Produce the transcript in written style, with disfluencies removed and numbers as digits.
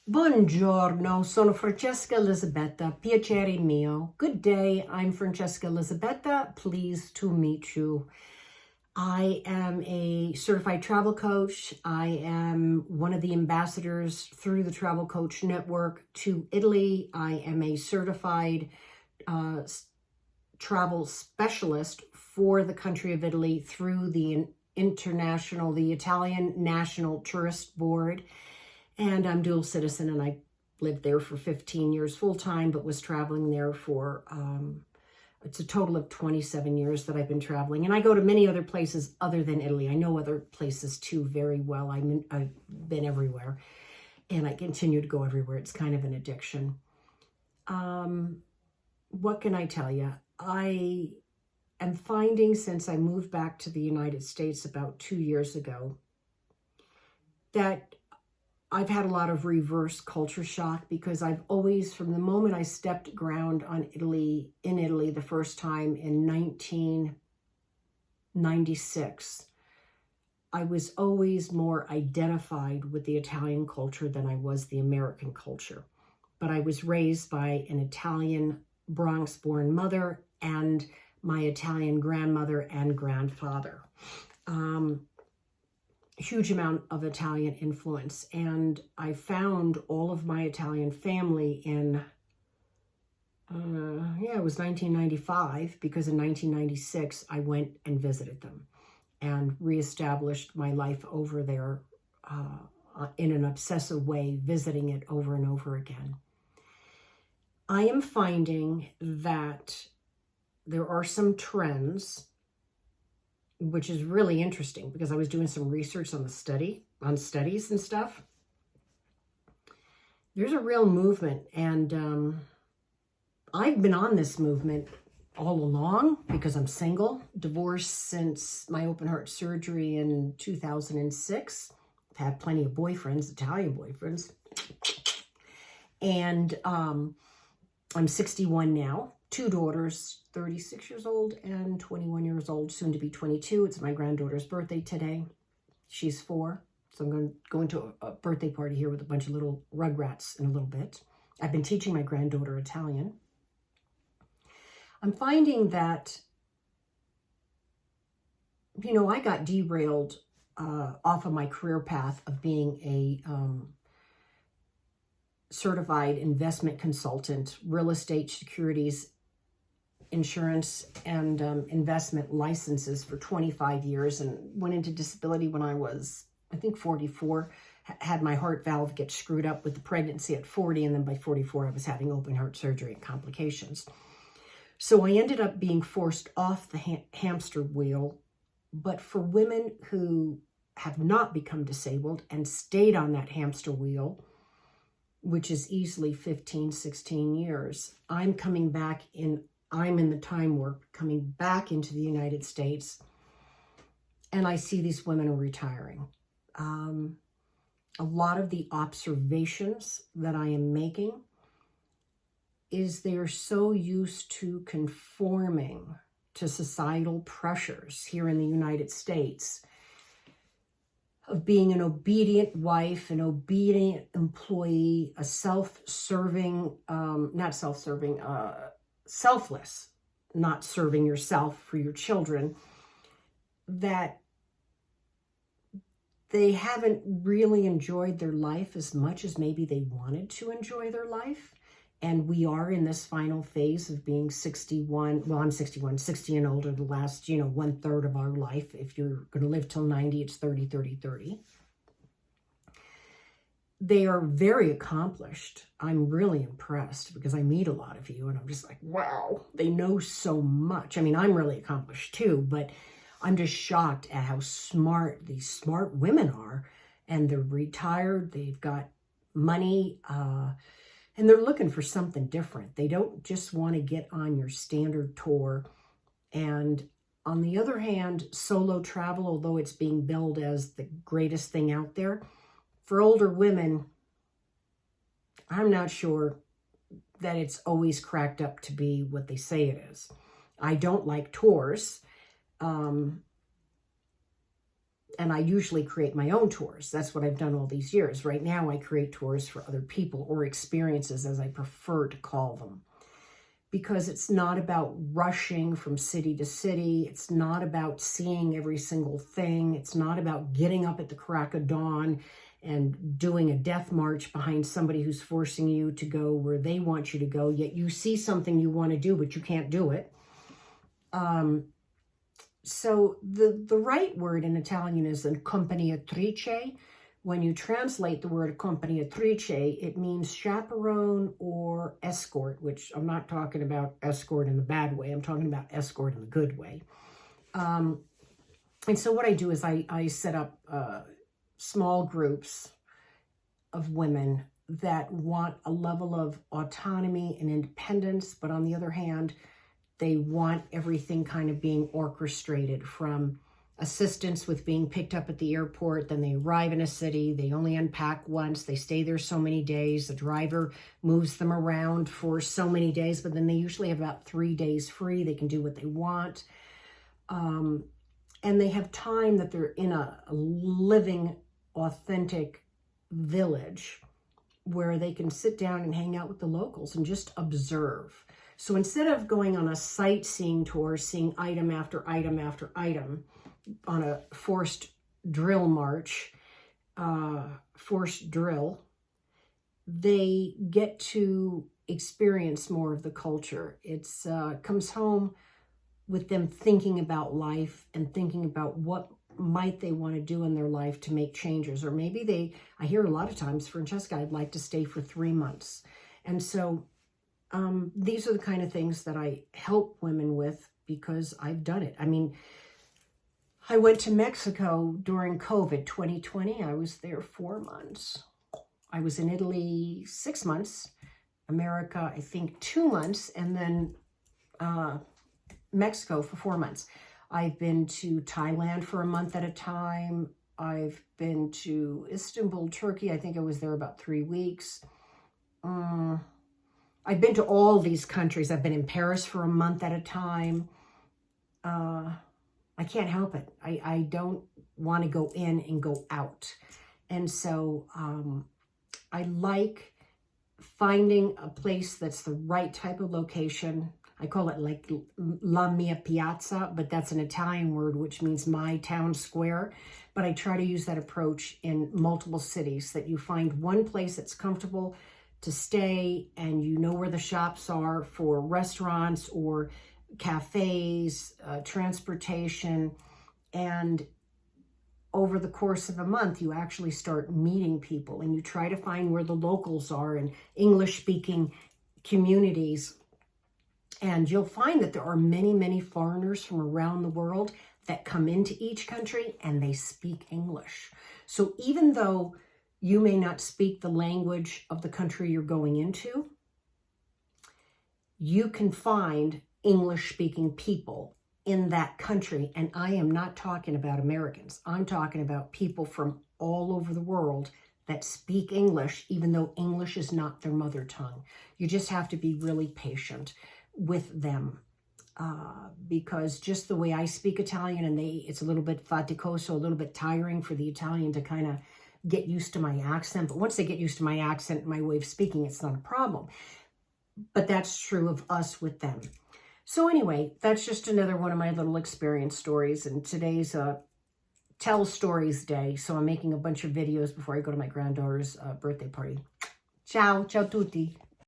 Buongiorno, sono Francesca Elisabetta, piacere mio. Good day, I'm Francesca Elisabetta, pleased to meet you. I am a certified travel coach. I am one of the ambassadors through the Travel Coach Network to Italy. I am a certified uh, travel specialist for the country of Italy through the Italian National Tourist Board. And I'm dual citizen, and I lived there for 15 years full-time, but was traveling there for, it's a total of 27 years that I've been traveling. And I go to many other places other than Italy. I know other places too very well. I've been everywhere, and I continue to go everywhere. It's kind of an addiction. What can I tell you? I am finding, since I moved back to the United States about 2 years ago, that I've had a lot of reverse culture shock, because I've always, from the moment I stepped ground in Italy the first time in 1996, I was always more identified with the Italian culture than I was the American culture. But I was raised by an Italian Bronx-born mother and my Italian grandmother and grandfather. Huge amount of Italian influence, and I found all of my Italian family in it was 1995, because in 1996 I went and visited them and reestablished my life over there in an obsessive way, visiting it over and over again. I am finding that there are some trends, which is really interesting, because I was doing some research on studies and stuff. There's a real movement, and I've been on this movement all along because I'm single, divorced since my open heart surgery in 2006. I've had plenty of boyfriends, Italian boyfriends, and I'm 61 now. 2 daughters, 36 years old and 21 years old, soon to be 22. It's my granddaughter's birthday today. She's 4. So I'm going to go into a birthday party here with a bunch of little rugrats in a little bit. I've been teaching my granddaughter Italian. I'm finding that, I got derailed off of my career path of being a certified investment consultant, real estate, securities, insurance, and investment licenses for 25 years, and went into disability when I was, I think, 44. Had my heart valve get screwed up with the pregnancy at 40, and then by 44 I was having open heart surgery and complications. So I ended up being forced off the hamster wheel. But for women who have not become disabled and stayed on that hamster wheel, which is easily 15, 16 years, I'm in the time warp, coming back into the United States, and I see these women are retiring. A lot of the observations that I am making is they're so used to conforming to societal pressures here in the United States of being an obedient wife, an obedient employee, a selfless, not serving yourself for your children, that they haven't really enjoyed their life as much as maybe they wanted to enjoy their life. And we are in this final phase of being 61. Well, I'm 61, 60 and older, the last, 1/3 of our life. If you're going to live till 90, it's 30, 30, 30. They are very accomplished. I'm really impressed, because I meet a lot of you and I'm just like, wow, they know so much. I mean, I'm really accomplished too, but I'm just shocked at how smart these smart women are. And they're retired, they've got money, and they're looking for something different. They don't just want to get on your standard tour. And on the other hand, solo travel, although it's being billed as the greatest thing out there, for older women, I'm not sure that it's always cracked up to be what they say it is. I don't like tours. And I usually create my own tours. That's what I've done all these years. Right now, I create tours for other people, or experiences, as I prefer to call them. Because it's not about rushing from city to city. It's not about seeing every single thing. It's not about getting up at the crack of dawn and doing a death march behind somebody who's forcing you to go where they want you to go, yet you see something you want to do, but you can't do it. So the right word in Italian is accompagnatrice. When you translate the word accompagnatrice, it means chaperone or escort, which I'm not talking about escort in the bad way. I'm talking about escort in the good way. And so what I do is I set up small groups of women that want a level of autonomy and independence, but on the other hand, they want everything kind of being orchestrated, from assistance with being picked up at the airport. Then they arrive in a city, they only unpack once, they stay there so many days, the driver moves them around for so many days, but then they usually have about 3 days free. They can do what they want. And they have time that they're in a living, authentic village where they can sit down and hang out with the locals and just observe. So instead of going on a sightseeing tour, seeing item after item after item on a forced drill march, forced drill, they get to experience more of the culture. It's comes home with them thinking about life and thinking about what might they want to do in their life to make changes. Or maybe I hear a lot of times, Francesca, I'd like to stay for 3 months. And so these are the kind of things that I help women with, because I've done it. I mean, I went to Mexico during COVID 2020. I was there 4 months. I was in Italy 6 months, America, I think 2 months, and then Mexico for 4 months. I've been to Thailand for a month at a time. I've been to Istanbul, Turkey. I think I was there about 3 weeks. I've been to all these countries. I've been in Paris for a month at a time. I can't help it. I don't want to go in and go out. And so I like finding a place that's the right type of location. I call it like la mia piazza, but that's an Italian word, which means my town square. But I try to use that approach in multiple cities, that you find one place that's comfortable to stay, and you know where the shops are for restaurants or cafes, transportation, and over the course of a month, you actually start meeting people, and you try to find where the locals are in English-speaking communities. And you'll find that there are many, many foreigners from around the world that come into each country, and they speak English. So even though you may not speak the language of the country you're going into, you can find English-speaking people in that country. And I am not talking about Americans. I'm talking about people from all over the world that speak English, even though English is not their mother tongue. You just have to be really patient with them, because just the way I speak Italian, and it's a little bit faticoso, a little bit tiring for the Italian to kind of get used to my accent. But once they get used to my accent and my way of speaking, it's not a problem. But that's true of us with them. So anyway, that's just another one of my little experience stories. And today's Tell Stories Day. So I'm making a bunch of videos before I go to my granddaughter's birthday party. Ciao, ciao tutti.